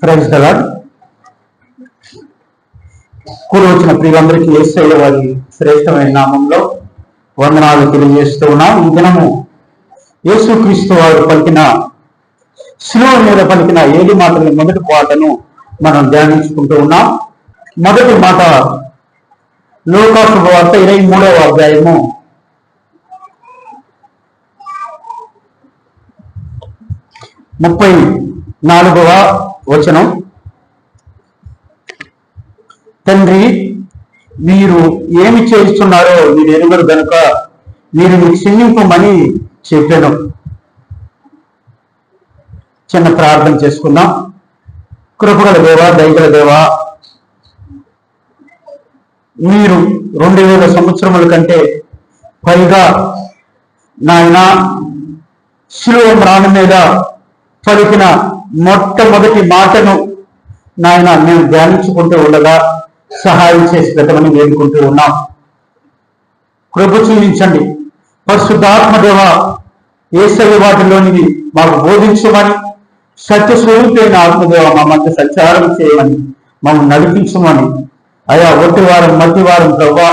Praise the lord. కూడి వచ్చిన ప్రియులందరికీ యేసయ్య వారి శ్రేష్టమైన నామంలో వందనాలు తెలియజేస్తూ ఉన్నాం. ఈ దినము యేసుక్రీస్తు వారు పలికిన శిలువ మీద పలికిన 7 మాటల మొదటి పాటను మనం ధ్యానించుకుంటూ ఉన్నాం. మొదటి మాట లూకా శుభవార్త 23వ అధ్యాయము 34వ వచనం. తండ్రి, మీరు ఏమి చేస్తున్నారో మీరు ఎరుగరు గనుక మీరు మీకు క్షమింపమని చెప్పాను. చిన్న ప్రార్థన చేసుకుందాం. కృపగల దేవా, దయగల దేవా, మీరు 2000 సంవత్సరముల కంటే పైగా నాయన శిలువ మ్రాణ మీద పలికిన మొట్టమొదటి మాటను నాయన మేము ధ్యానించుకుంటూ ఉండగా సహాయం చేసి పెట్టమని వేడుకుంటూ ఉన్నాం. కృప చూపించండి. పరిశుద్ధాత్మ దేవ, యేసయ్య వాటిలోనివి మాకు బోధించమని, సత్యస్వరూపైన ఆత్మదేవ మా మధ్య సంచారం చేయమని, మమ్మల్ని నడిపించమని. అయా ఒట్టివారం మట్టివారం ప్రభా,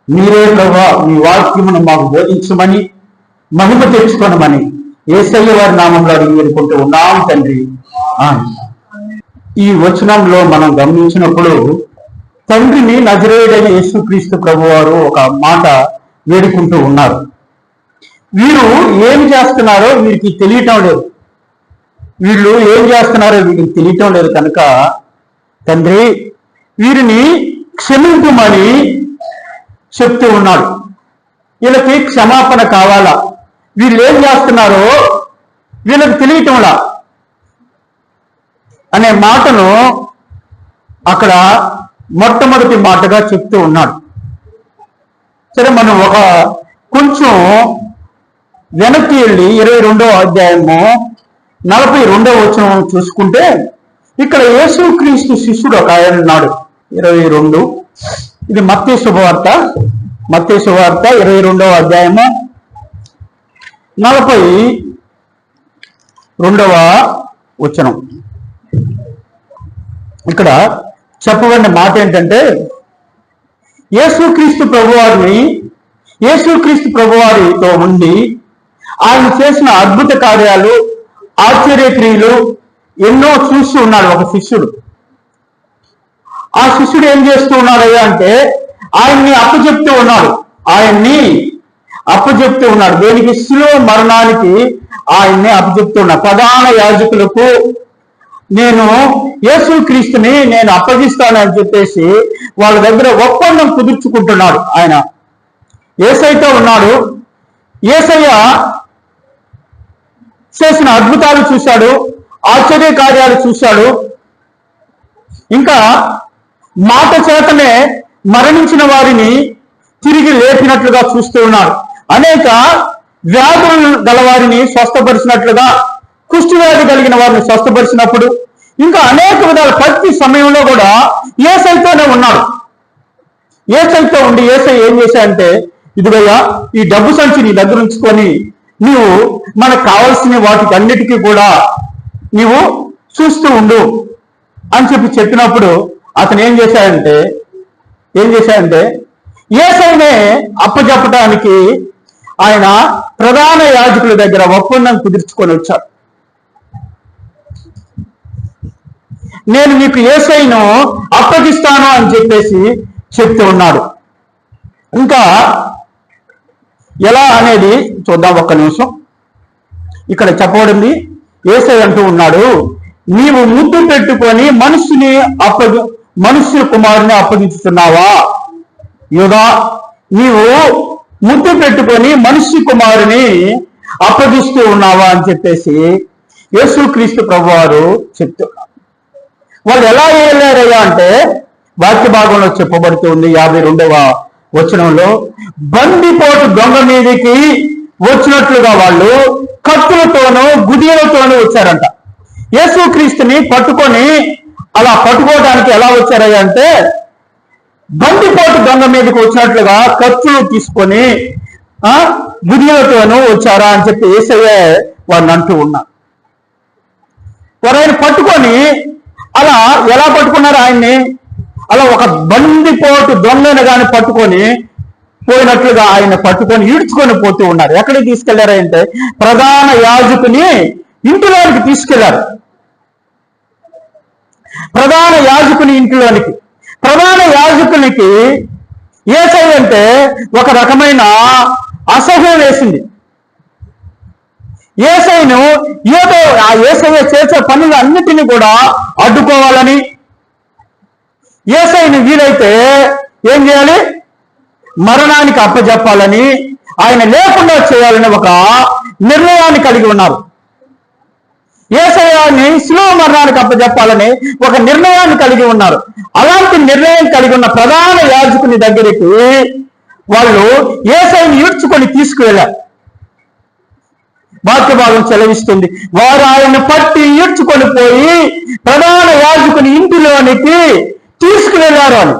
మీరే ప్రభా మీ వాక్యమును మాకు బోధించమని, మహిమ తెచ్చుకోనమని యేసయ్య వారి నామంలో అడిగి వేడుకుంటూ ఉన్నాం తండ్రి. ఈ వచనంలో మనం గమనించినప్పుడు తండ్రిని నజరేయుడైన యేసుక్రీస్తు ప్రభువారు ఒక మాట వేడుకుంటూ ఉన్నారు. వీరు ఏమి చేస్తున్నారో వీరికి తెలియటం లేదు. వీళ్ళు ఏం చేస్తున్నారో వీరికి తెలియటం లేదు కనుక తండ్రి వీరిని క్షమించమని చెప్తూ ఉన్నాడు. వీళ్ళకి క్షమాపణ కావాలా? వీళ్ళు ఏం చేస్తున్నారో వీళ్ళకి తెలియటంలా అనే మాటను అక్కడ మొట్టమొదటి మాటగా చెప్తూ ఉన్నాడు. సరే, మనం కొంచెం వెనక్కి వెళ్ళి 22వ అధ్యాయము 42వ వచనం చూసుకుంటే ఇక్కడ యేసుక్రీస్తు శిష్యుడు ఒక ఆయన ఉన్నాడు. 22, ఇది మత్తయి శుభవార్త 22వ అధ్యాయము 42వ వచనం. ఇక్కడ చెప్పబడిన మాట ఏంటంటే, యేసుక్రీస్తు ప్రభువారితో ఉండి ఆయన చేసిన అద్భుత కార్యాలు, ఆశ్చర్యక్రియలు ఎన్నో చూస్తూ ఉన్నాడు ఒక శిష్యుడు. ఆ శిష్యుడు ఏం చేస్తూ ఉన్నాడయ్యా అంటే ఆయన్ని అప్పచెప్తూ ఉన్నాడు. దేనికి? శిలువ మరణానికి ఆయన్ని అప్పచెప్తూ ఉన్నాడు. ప్రధాన యాజకులకు నేను యేసుక్రీస్తుని నేను అప్పగిస్తానని చెప్పేసి వాళ్ళ దగ్గర ఒప్పందం కుదుర్చుకుంటున్నాడు. ఆయన యేసయ్యతో ఉన్నాడు. యేసయ్య చేసిన అద్భుతాలు చూశాడు, ఆశ్చర్య కార్యాలు చూశాడు. ఇంకా మాట చేతనే మరణించిన వారిని తిరిగి లేపినట్లుగా చూస్తూ ఉన్నాడు. అనేక వ్యాధులు గలవారిని స్వస్థపరిచినట్లుగా, కుష్ఠవ్యాధి కలిగిన వారిని స్వస్థపరిచినప్పుడు, ఇంకా అనేక విధాలు ప్రతి సమయంలో కూడా యేసయ్యతోనే ఉన్నాడు. యేసయ్యతో ఉండి యేసయ్య ఏం చేశాడంటే, ఇదిగయ్యా ఈ డబ్బు సంచి నీ దగ్గర ఉంచుకొని నీవు మనకు కావాల్సిన వాటికి అన్నిటికీ కూడా నీవు చూస్తూ ఉండు అని చెప్పినప్పుడు అతను ఏం చేశాడంటే యేసయ్యనే అప్పచెప్పడానికి ఆయన ప్రధాన యాజకుల దగ్గర ఒప్పందం కుదుర్చుకొని వచ్చాడు. నేను మీకు యేసయ్యను అప్పగిస్తాను అని చెప్పేసి చెప్తూ ఉన్నాడు. ఇంకా ఎలా అనేది చూద్దాం ఒక్క నిమిషం. ఇక్కడ చెప్పబడింది, యేసయ్య అంటూ ఉన్నాడు, నీవు ముద్దు పెట్టుకొని మనుష్య కుమారుని అప్పగించుతున్నావా? యూదా, నీవు ముద్దు పెట్టుకొని మనుష్య కుమారుని అప్పగిస్తూ ఉన్నావా అని చెప్పేసి యేసుక్రీస్తు ప్రభువారు చెప్తున్నారు. వాళ్ళు ఎలా వెళ్ళారయ్యా అంటే వాక్య భాగంలో చెప్పబడుతుంది 52వ వచనంలో, బందిపోటు దొంగ మీదకి వచ్చినట్లుగా వాళ్ళు కత్తులతోనూ గుదియలతోనూ వచ్చారంట. యేసుక్రీస్తుని పట్టుకొని అలా పట్టుకోవడానికి ఎలా వచ్చారయ్యా అంటే బందిపోటు దొంగ మీదకి వచ్చినట్లుగా కత్తులు తీసుకొని గుదియలతోనూ వచ్చారా అని చెప్పి యేసయ్య వారిని అంటూ ఉన్నారు. వారు ఆయన పట్టుకొని అలా ఎలా పట్టుకున్నారు ఆయన్ని? అలా ఒక బందిపోటు దొంగను కానీ పట్టుకొని పోయినట్లుగా ఆయన పట్టుకొని ఈడ్చుకొని పోతూ ఉన్నారు. ఎక్కడికి తీసుకెళ్లారంటే ప్రధాన యాజకుని ఇంటిలోనికి తీసుకెళ్లారు. ప్రధాన యాజకుని ఇంటిలోనికి. ప్రధాన యాజకునికి యేసయ్య అంటే ఒక రకమైన అసహ్యం వేసింది. యేసయ్యను ఏదో ఆ యేసయ్య చేసే పనులు అన్నిటినీ కూడా అడ్డుకోవాలని, యేసయ్యను వీలైతే ఏం చేయాలి? మరణానికి అప్పజెప్పాలని, ఆయన లేకుండా చేయాలని ఒక నిర్ణయాన్ని కలిగి ఉన్నారు. యేసయ్యని శిలువ మరణానికి అప్పజెప్పాలని ఒక నిర్ణయాన్ని కలిగి ఉన్నారు. అలాంటి నిర్ణయం కలిగి ఉన్న ప్రధాన యాజకుని దగ్గరికి వాళ్ళు యేసయ్యని ఈడ్చుకొని తీసుకువెళ్ళారు. వాక్య భాగం చెలవిస్తుంది, వారు ఆయన్ని పట్టి ఈడ్చుకొని పోయి ప్రధాన యాజకుని ఇంటిలోనికి తీసుకువెళ్ళారు అని.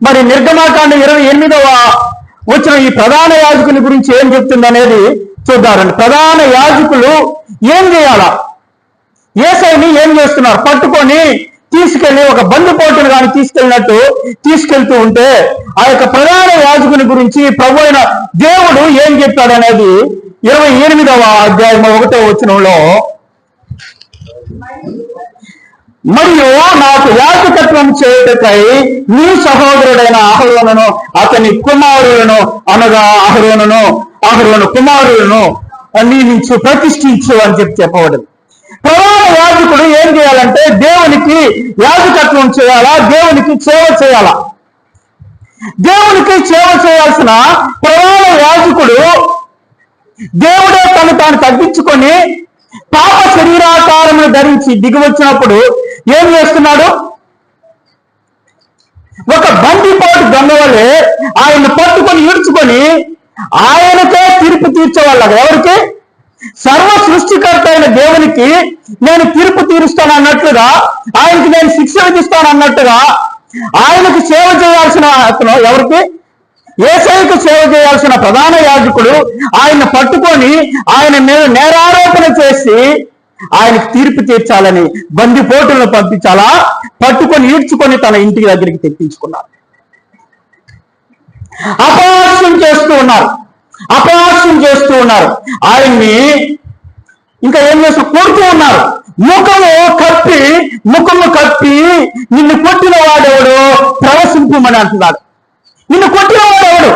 మరి నిర్గమాకాండ 28వ వచ్చిన ఈ ప్రధాన యాజకుని గురించి ఏం చెప్తుంది అనేది చూద్దారండి. ప్రధాన యాజకులు ఏం చేయాలా? యేసయ్యని ఏం చేస్తున్నారు? పట్టుకొని తీసుకెళ్లి ఒక బందిపోటును కానీ తీసుకెళ్ళినట్టు తీసుకెళ్తూ ఉంటే ఆ యొక్క ప్రధాన యాజకుని గురించి ప్రభు అయిన దేవుడు ఏం చెప్పాడు అనేది 28వ అధ్యాయం 1వ వచనంలో, మరియు నాకు యాజకత్వం చేయుటకై నీ సహోదరుడైన అహరోనును అతని కుమారులను అనగా అహరోను కుమారులను నియమించు, ప్రతిష్ఠించు అని చెప్పబడింది. ప్రధాన యాజకుడు ఏం చేయాలంటే దేవునికి యాజకత్వం చేయాలా, దేవునికి సేవ చేయాలా. దేవునికి సేవ చేయాల్సిన ప్రధాన యాజకుడు దేవుడే తాను తగ్గించుకొని పాప శరీరాకారమును ధరించి దిగివచ్చినప్పుడు ఏం చేస్తున్నాడు? ఒక బందిపోటు దొంగ వల్లే ఆయన్ని పట్టుకొని ఈడ్చుకొని ఆయనకే తీర్పు తీర్చేవాళ్ళగా. ఎవరికి? సర్వ సృష్టికర్త అయిన దేవునికి నేను తీర్పు తీరుస్తాను అన్నట్లుగా, ఆయనకి నేను శిక్ష విధిస్తాను అన్నట్టుగా ఆయనకు సేవ చేయాల్సిన అతను ఎవరికి? యేసయ్యకు సేవ చేయాల్సిన ప్రధాన యాజకుడు ఆయన పట్టుకొని ఆయన మీద నేరారోపణ చేసి ఆయనకు తీర్పు తీర్చాలని బందిపోటులను పంపించాలా, పట్టుకొని ఈడ్చుకొని తన ఇంటి దగ్గరికి తెప్పించుకున్నారు. అపహాస్యం చేస్తూ ఉన్నారు. ఆయన్ని ఇంకా ఏం చేస్తూ కొడుతూ ఉన్నారు. ముఖము కప్పి నిన్ను కొట్టిన వాడెవడు ప్రవశింపమని అంటున్నాడు. నిన్ను కొట్టిన వాడెవడు?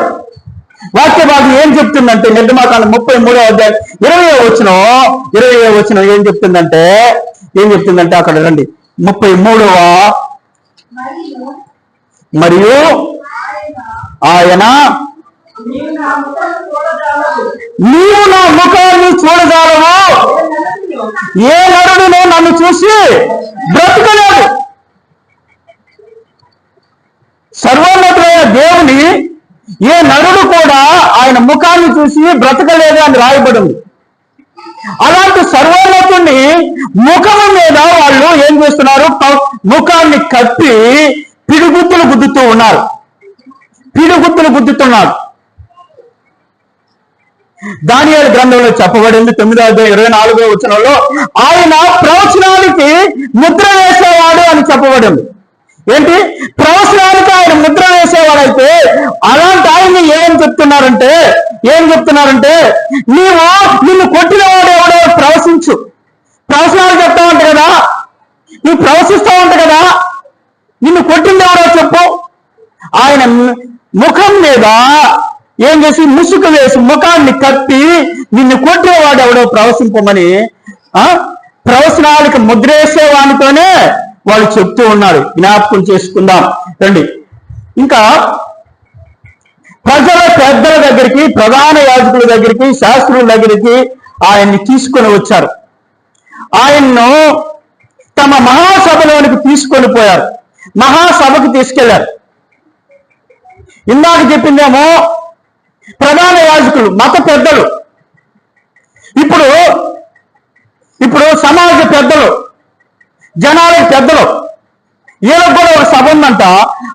వాక్య భాగం ఏం చెప్తుందంటే నిర్గమాకాండం 33వ అధ్యాయం 20వ వచనం ఏం చెప్తుందంటే అక్కడ రండి 33వ. మరియు ఆయన నీవు నా ముఖాన్ని చూడజాలవు, ఏ నరుడును నన్ను చూసి బ్రతకలేదు. సర్వోన్నతుడైన దేవుని ఏ నరుడు కూడా ఆయన ముఖాన్ని చూసి బ్రతకలేదు అని రాయబడింది. అలాంటి సర్వోన్నతుని ముఖము మీద వాళ్ళు ఏం చేస్తున్నారు? ముఖాన్ని కప్పి పిడిగుద్దులు గుద్దుతున్నారు. దానియేలు గ్రంథంలో చెప్పబడింది 9వ అధ్యాయం 24వ వచనంలో ఆయన ప్రవచనానికి ముద్ర వేసేవాడు అని చెప్పబడింది. ఏంటి? ప్రవచనానికి ఆయన ముద్ర వేసేవాడైతే అలాంటి ఆయన్ని ఏం చెప్తున్నారంటే నిన్ను కొట్టిన వాడు ఎవడో ప్రవశించు. ప్రవచనాలు చెప్తా ఉంటా కదా, నువ్వు ప్రవశిస్తా ఉంటా కదా, నిన్ను కొట్టింది ఎవడో చెప్పు. ఆయన ముఖం మీద ఏం చేసి ముసుగు వేసి ముఖాన్ని కప్పి నిన్ను కొట్టేవాడు ఎవడో ప్రవశింపమని ప్రవచనాలకు ముద్రేసేవానితోనే వాళ్ళు చెప్తూ ఉన్నారు. జ్ఞాపకం చేసుకుందాం రండి. ఇంకా ప్రజల పెద్దల దగ్గరికి, ప్రధాన యాజకుల దగ్గరికి, శాస్త్రుల దగ్గరికి ఆయన్ని తీసుకొని వచ్చారు. ఆయన్ను తమ మహాసభలోనికి తీసుకొని పోయారు. మహాసభకు తీసుకెళ్లారు. ఇందాక చెప్పిందేమో ప్రధాన యాజకులు, మత పెద్దలు. ఇప్పుడు సమాజ పెద్దలు, జనాల పెద్దలు, వీళ్ళకు కూడా ఒక సభ ఉందంట.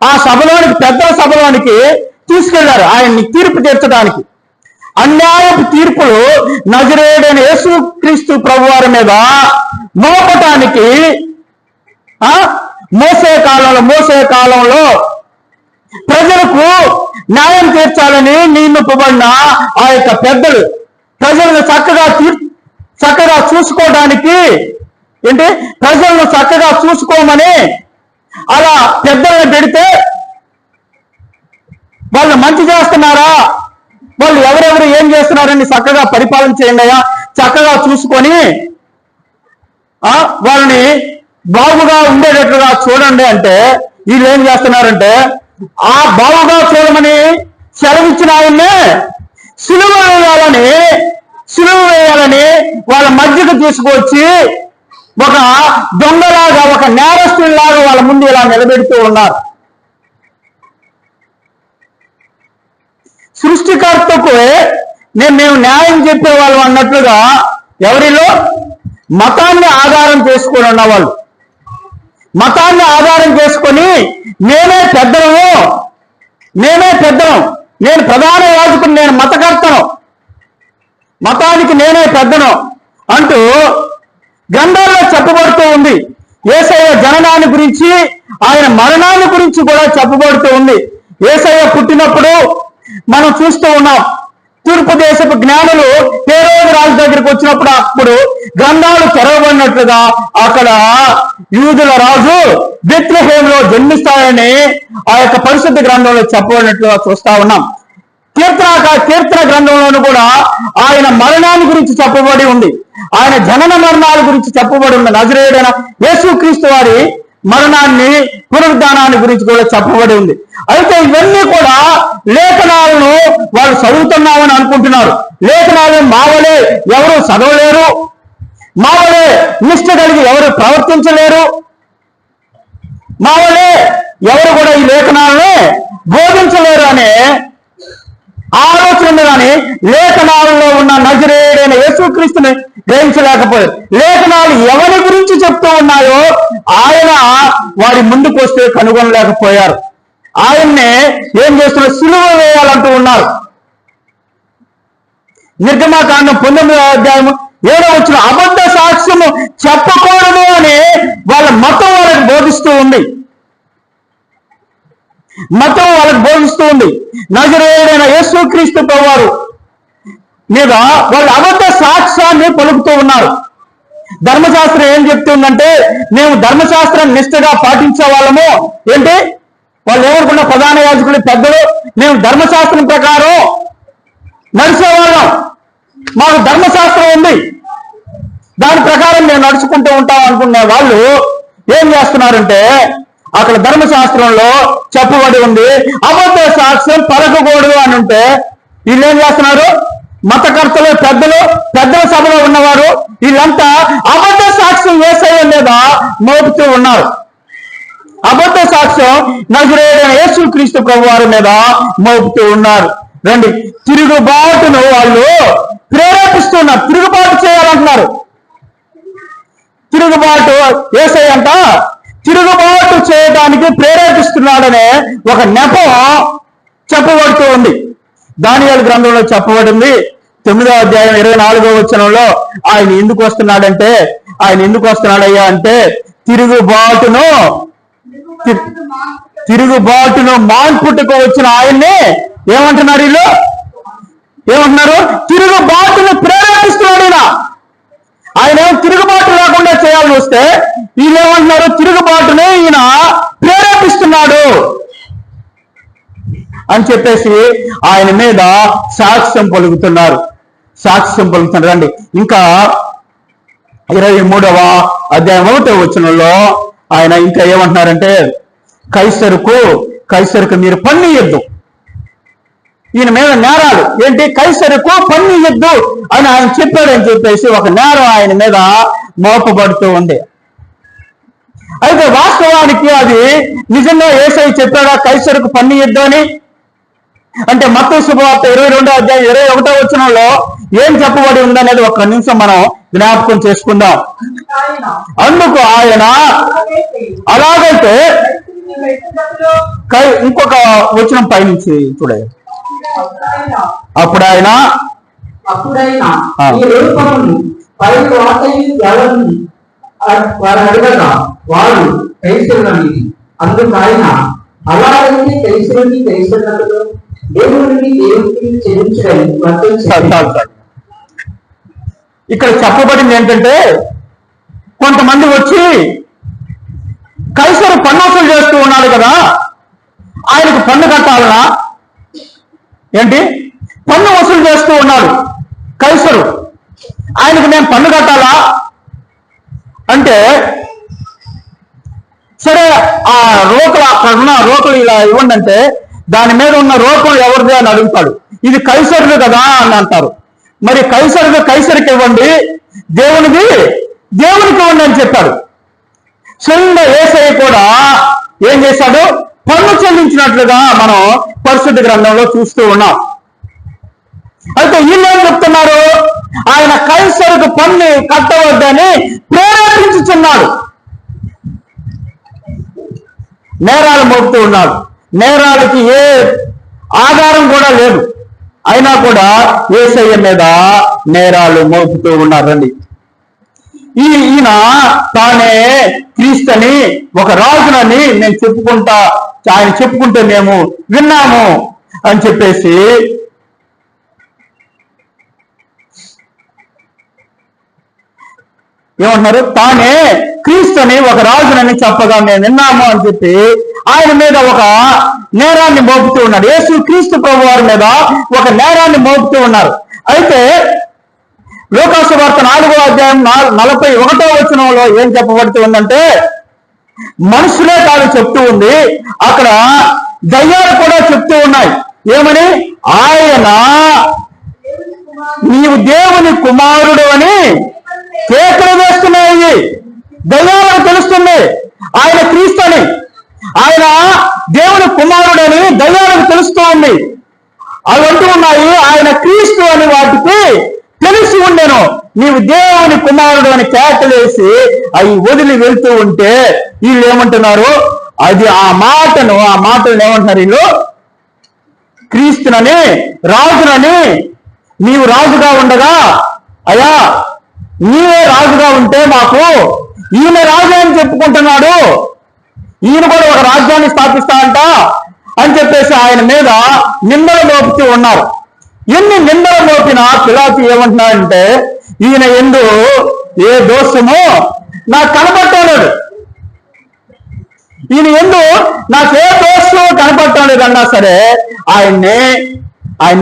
ఆ సభలోనికి, పెద్దల సభలోనికి తీసుకెళ్లారు ఆయన్ని తీర్పు తీర్చడానికి. అన్యాయపు తీర్పులు నజరేయుడైన యేసుక్రీస్తు ప్రభువారి మీద మోపటానికి మోసే కాలంలో ప్రజలకు న్యాయం తీర్చాలని నియమింపబడిన ఆ యొక్క పెద్దలు ప్రజలను చక్కగా చూసుకోవడానికి ప్రజలను చక్కగా చూసుకోమని అలా పెద్దలను పెడితే వాళ్ళు మంచి చేస్తున్నారా, వాళ్ళు ఎవరెవరు ఏం చేస్తున్నారని చక్కగా పరిపాలన చేయండి అయ్యా, చక్కగా చూసుకొని వాళ్ళని బాగుగా ఉండేటట్లుగా చూడండి అంటే వీళ్ళు ఏం చేస్తున్నారంటే ఆ బాగుగా చూడమని సెలవిచ్చిన ఆయన్నే సిలువ వేయాలని వాళ్ళ మధ్యకు తీసుకొచ్చి ఒక దొంగలాగా ఒక నేరస్తులాగా వాళ్ళ ముందు ఇలా నిలబెడుతూ ఉన్నారు. సృష్టికర్తకు మేము న్యాయం చెప్పేవాళ్ళం అన్నట్లుగా ఎవరిలో మతాన్ని ఆధారం చేసుకొని ఉన్నవాళ్ళు, మతాన్ని ఆధారం చేసుకొని మేమే పెద్దను, నేను ప్రధాన యాజకుని, నేను మతకర్తను, మతానికి నేనే పెద్దను అంటూ గ్రంథాల్లో చెప్పబడుతూ ఉంది. యేసయ్య జననాన్ని గురించి, ఆయన మరణాన్ని గురించి కూడా చెప్పబడుతూ ఉంది. యేసయ్య పుట్టినప్పుడు మనం చూస్తూ ఉన్నాం. తూర్పు దేశపు జ్ఞానులు హేరోదు రాజు దగ్గరికి వచ్చినప్పుడు అప్పుడు గ్రంథాలు తెరవబడినట్లుగా అక్కడ యూదుల రాజు బెత్లెహేములో జన్మిస్తాయని ఆ యొక్క పరిశుద్ధ గ్రంథంలో చెప్పబడినట్లుగా చూస్తా ఉన్నాం. కీర్తన గ్రంథంలోనూ కూడా ఆయన మరణాన్ని గురించి చెప్పబడి ఉంది, ఆయన జనన మరణాల గురించి చెప్పబడి ఉంది. నజరేయుడైన యేసుక్రీస్తు వారి మరణాన్ని, పునరుద్ధానాన్ని గురించి కూడా చెప్పబడి ఉంది. అయితే ఇవన్నీ కూడా లేఖనాలను వాళ్ళు చదువుతున్నామని అనుకుంటున్నారు. లేఖనాలను మావలే ఎవరు చదవలేరు, మావలే నిష్ఠ కలిగి ఎవరు ప్రవర్తించలేరు, మావలే ఎవరు కూడా ఈ లేఖనాలను బోధించలేరు అనే ఆలోచన కానీ లేఖనాలలో ఉన్న నజరేయుడైన యేసుక్రీస్తుని గ్రహించలేకపోయారు. లేఖనాలు ఎవరి గురించి చెప్తూ ఉన్నాయో ఆయన వారి ముందుకు వస్తే కనుగొనలేకపోయారు. ఆయన్నే ఏం చేస్తున్నారు, సిలువ వేయాలంటూ ఉన్నారు. నిర్గమకాండం 19వ అధ్యాయం 7వ వచనం అబద్ధ సాక్ష్యము చెప్పకూడదు అని వాళ్ళ మతం వాళ్ళకి బోధిస్తూ ఉంది. నజరేయుడైన యేసుక్రీస్తు ప్రభువారు మీద వాళ్ళు అబద్ధ సాక్ష్యాన్ని పలుకుతూ ఉన్నారు. ధర్మశాస్త్రం ఏం చెప్తుందంటే మేము ధర్మశాస్త్రాన్ని నిష్ఠగా పాటించే వాళ్ళము. వాళ్ళు ఏమనుకున్న ప్రధాన యాజకులు పెద్దలు మేము ధర్మశాస్త్రం ప్రకారం నడిచేవాళ్ళం, మాకు ధర్మశాస్త్రం ఉంది, దాని ప్రకారం మేము నడుచుకుంటూ ఉంటాం అనుకునే వాళ్ళు ఏం చేస్తున్నారంటే అక్కడ ధర్మశాస్త్రంలో చెప్పబడి ఉంది అబద్ధ సాక్ష్యం పలకకూడదు అని ఉంటే వీళ్ళు ఏం చేస్తున్నారు, మతకర్తలు పెద్దల సభలో ఉన్నవారు వీళ్ళంతా అబద్ధ సాక్ష్యం యేసయ్య మీద మోపుతూ ఉన్నారు. అబద్ధ సాక్ష్యం నజరేయుడైన యేసుక్రీస్తు ప్రభువారి మీద మోపుతూ ఉన్నారు. రండి, తిరుగుబాటును వాళ్ళు ప్రేరేపిస్తున్నారు, తిరుగుబాటు చేయాలంటున్నారు. తిరుగుబాటు యేసయ్య అంట తిరుగుబాటు చేయడానికి ప్రేరేపిస్తున్నాడనే ఒక నెపం చెప్పబడుతూ ఉంది. దానియేలు గ్రంథంలో చెప్పబడింది 9వ అధ్యాయం 24వ వచనంలో ఆయన ఎందుకు వస్తున్నాడయ్యా అంటే తిరుగుబాటును మాన్పుట్టుకు వచ్చిన ఆయన్ని ఏమంటున్నారు, వీళ్ళు ఏమంటున్నారు, తిరుగుబాటును ప్రేరేపిస్తున్నాడు. ఆయన తిరుగుబాటు లేకుండా చేయాలని వస్తే వీళ్ళేమంటున్నారు, తిరుగుబాటునే ఈయన ప్రేరేపిస్తున్నాడు అని చెప్పేసి ఆయన మీద సాక్ష్యం పలుకుతున్నారు. రండి, ఇంకా 23వ అధ్యాయం 1వ వచనంలో ఆయన ఇంకా ఏమంటున్నారంటే కైసరుకు మీరు పన్నియొద్దు. ఈయన మీద నేరాలు కైసరుకు పన్నియొద్దు అని ఆయన చెప్పాడని చెప్పేసి ఒక నేరం ఆయన మీద మోపబడుతూ ఉంది. అయితే వాస్తవానికి అది నిజంగా యేసయ్య చెప్పాడా కైసరుకు పన్నియొద్దు అని అంటే మత్తయి శుభవార్త 22వ అధ్యాయం 21వ వచనంలో ఏం చెప్పబడి ఉందనేది ఒక్క నిమిషం మనం జ్ఞాపకం చేసుకుందాం. అందుకు ఆయన అలాగైతే ఇంకొక వచనం పైనుంచి చూడండి. అప్పుడు ఆయన అప్పుడైనా ఈ రూపమును పై వాటయు ఎవరిని వారు అడగగా వారు కైసరులని. అందుకు ఆయన, అలాగైతే కైసరున్నట్లు దేవుడిని చెల్లించడం వర్తించాలి. ఇక్కడ చెప్పబడింది ఏంటంటే, కొంతమంది వచ్చి కైసరు పన్ను వసూలు చేస్తూ ఉన్నాడు కదా, ఆయనకు పన్ను కట్టాలనా ఏంటి? పన్ను వసూలు చేస్తూ ఉన్నాడు కైసరు, ఆయనకు నేను పన్ను కట్టాలా అంటే, సరే ఆ రోకలు, అక్కడ ఉన్న రోకలు ఇలా ఇవ్వండి అంటే, దాని మీద ఉన్న రోకలు ఎవరిది అని అడుగుతాడు. ఇది కైసరుది కదా అని అంటారు. మరి కైసరుది కైసరికి ఇవ్వండి, దేవునికి ఇవ్వండి అని చెప్పాడు. చిన్న యేసయ్య కూడా ఏం చేశాడు? పన్ను చెల్లించినట్లుగా మనం పరిశుద్ధ గ్రంథంలో చూస్తూ ఉన్నాం. అయితే వీళ్ళు ఏం చెప్తున్నారు? ఆయన కైసరుకు పన్ను కట్టవద్దని ప్రేరేపించుచున్నాడు, నేరాలు మోపుతూ ఉన్నాడు. నేరాలకి ఏ ఆధారం కూడా లేదు, అయినా కూడా యేసయ్య మీద నేరాలు మోపుతూ ఉన్నారండి. ఈయన తానే క్రీస్తుని, ఒక రాజునని నేను చెప్పుకుంటా, ఆయన చెప్పుకుంటే మేము విన్నాము అని చెప్పేసి ఏమంటున్నారు? తానే క్రీస్తుని, ఒక రాజునని చెప్పగా మేము విన్నాము అని చెప్పి ఆయన మీద ఒక నేరాన్ని మోపుతూ ఉన్నాడు. యేసు క్రీస్తు ప్రభు వారి మీద ఒక నేరాన్ని మోపుతూ ఉన్నారు. అయితే లూకాసు వార్త 4వ అధ్యాయం 41వ వచనంలో ఏం చెప్పబడుతూ ఉందంటే, మనుషులే కాదు చెప్తూ ఉంది, అక్కడ దయ్యాలు కూడా చెప్తూ ఉన్నాయి. ఏమని? ఆయన నీవు దేవుని కుమారుడు అని కేకలు వేస్తున్నాయి. దయ్యాలకు తెలుస్తుంది ఆయన క్రీస్తు అని, ఆయన దేవుని కుమారుడని దయ్యాలకు తెలుస్తూ ఉంది. అవి అంటూ ఉన్నాయి ఆయన క్రీస్తు అని వాటికి తెలిసి ఉండేను. నీవు దేవుని కుమారుడు అని కేకలేసి అవి వదిలి వెళ్తూ ఉంటే వీళ్ళు ఏమంటున్నారు? అది ఆ మాటను ఏమంటున్నారు వీళ్ళు? క్రీస్తునని, రాజునని, నీవు రాజుగా ఉండగా, అయ్యా నీవే రాజుగా ఉంటే మాకు ఈయన రాజు అని చెప్పుకుంటున్నాడు, ఈయన కూడా ఒక రాజ్యాన్ని స్థాపిస్తాడంట అని చెప్పేసి ఆయన మీద నిందలు మోపుతూ ఉన్నారు. ఎన్ని నిందలు మోపినా పిలాతు ఏమంటున్నాడంటే, ఈయన ఎందు ఏ దోషము నాకు కనపట్టలేదు, ఈయన ఎందు నాకు ఏ దోషం కనపట్టలేదన్నా సరే ఆయన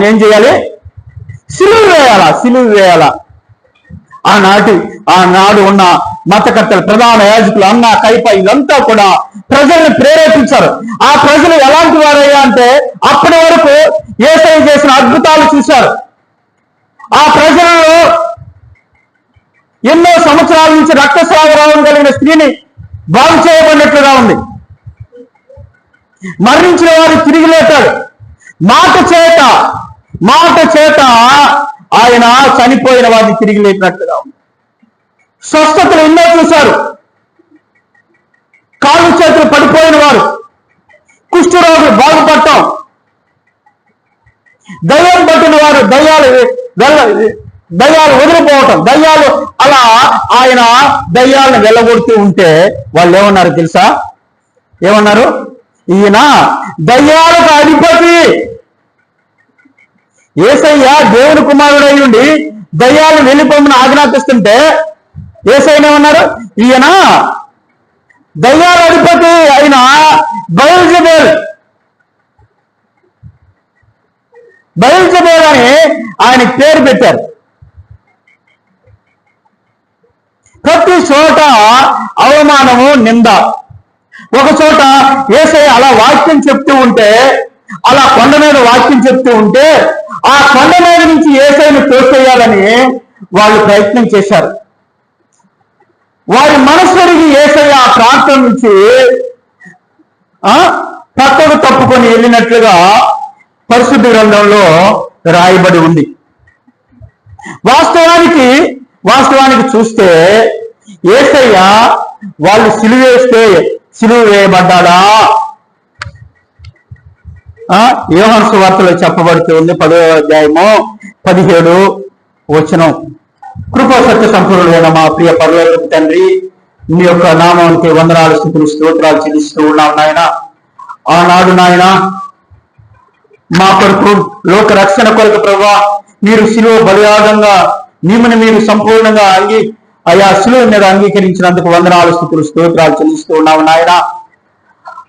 ఏం చేయాలి? సిలువ వేయాలా. ఆనాడు ఉన్న మతకర్తలు, ప్రధాన యాజకులు, అన్న కైప ఇదంతా కూడా ప్రజల్ని ప్రేరేపించారు. ఆ ప్రజలు ఎలాంటి వారయ్యా అంటే, అప్పటి వరకు యేసయ్య చేసిన అద్భుతాలు చూశారు. ఆ ప్రజలలో ఎన్నో సంవత్సరాల నుంచి రక్తస్రావ రోగం కలిగిన స్త్రీని బాగు చేయబడినట్లుగా ఉంది. మరణించిన వారు తిరిగి లేచాడు. మాట చేత ఆయన చనిపోయిన వారిని తిరిగి లేపినట్లుగా ఉంది. స్వస్థతలు ఎన్నో చూశారు. కాళ్ళు చేతులు పడిపోయిన వారు, కుష్ఠరోగులు బాగుపడటం, దయ్యం పట్టిన వారు దయ్యాలు వదిలిపోవటం, దయ్యాలు అలా ఆయన దయ్యాలను వెళ్ళగొడుతూ ఉంటే వాళ్ళు ఏమన్నారు తెలుసా? ఏమన్నారు? ఈయన దయ్యాలకు అధిపతి. యేసయ్య దేవుని కుమారుడై ఉండి దయ్యాలను వెళ్ళిపోమని ఆజ్ఞాపిస్తుంటే యేసయ్య ఏమన్నారు? ఈయన దయ్యాల అధిపతి అయిన బయల్జెబూల్ అని ఆయన పేరు పెట్టారు. ప్రతి చోట అవమానము, నింద. ఒక చోట యేసయ్య అలా వాక్యం చెప్తూ ఉంటే, అలా కొండ మీద వాక్యం చెప్తూ ఉంటే, ఆ కొండ మీద నుంచి యేసయ్యను తోసేయాలని వాళ్ళు ప్రయత్నం చేశారు. వారి మనస్సుడికి యేసయ్య ఆ ప్రాంతం నుంచి పక్కకు తప్పుకొని వెళ్ళినట్లుగా పరిశుద్ధ గ్రంథంలో రాయబడి ఉంది. వాస్తవానికి చూస్తే యేసయ్య వాళ్ళు సిలువ వేయబడ్డాడా? యోహాను సువార్తలో చెప్పబడుతూ ఉంది 10వ అధ్యాయము 17 వచనం. కృపా సత్య సంపూర్ణుడైన మా ప్రియ పరలోకపు తండ్రి, మీ యొక్క నామానికి వందనాలు స్తుతులు స్తోత్రాలు చెల్లిస్తూ ఉన్నాం నాయన. ఆనాడు నాయన మా కొరకు లోక రక్షణ కొరకు ప్రభువా మీరు శిలువ బలియాగంగా మిమ్మల్ని మీరు సంపూర్ణంగా అయా శిలువ మీద అంగీకరించినందుకు వందనాలు స్తుతులు స్తోత్రాలు చెల్లిస్తూ ఉన్నాము నాయన.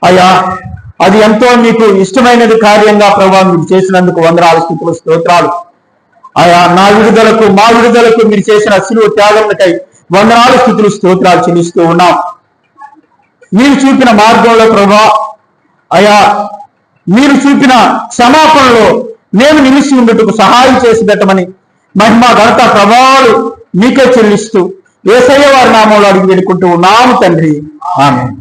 అయ్యా అది ఎంతో మీకు ఇష్టమైనది కార్యంగా ప్రభావ మీరు చేసినందుకు వందనాలు స్తుతులు స్తోత్రాలు. ఆయా నా విడుదలకు మా విడుదలకు మీరు చేసిన శిలువ త్యాగములకై వందనాలు స్తుతులు స్తోత్రాలు చెల్లిస్తూ ఉన్నాం. మీరు చూపిన మార్గంలో ప్రభా అయా మీరు చూపిన క్షమాపణలో మేము నిలిచి ఉండుటకు సహాయం చేసి పెట్టమని మహిమ ఘనత ప్రభావాలు మీకే చెల్లిస్తూ యేసయ్య వారి నామంలో అడిగి వేడుకుంటూ ఉన్నాము తండ్రి. ఆమేన్.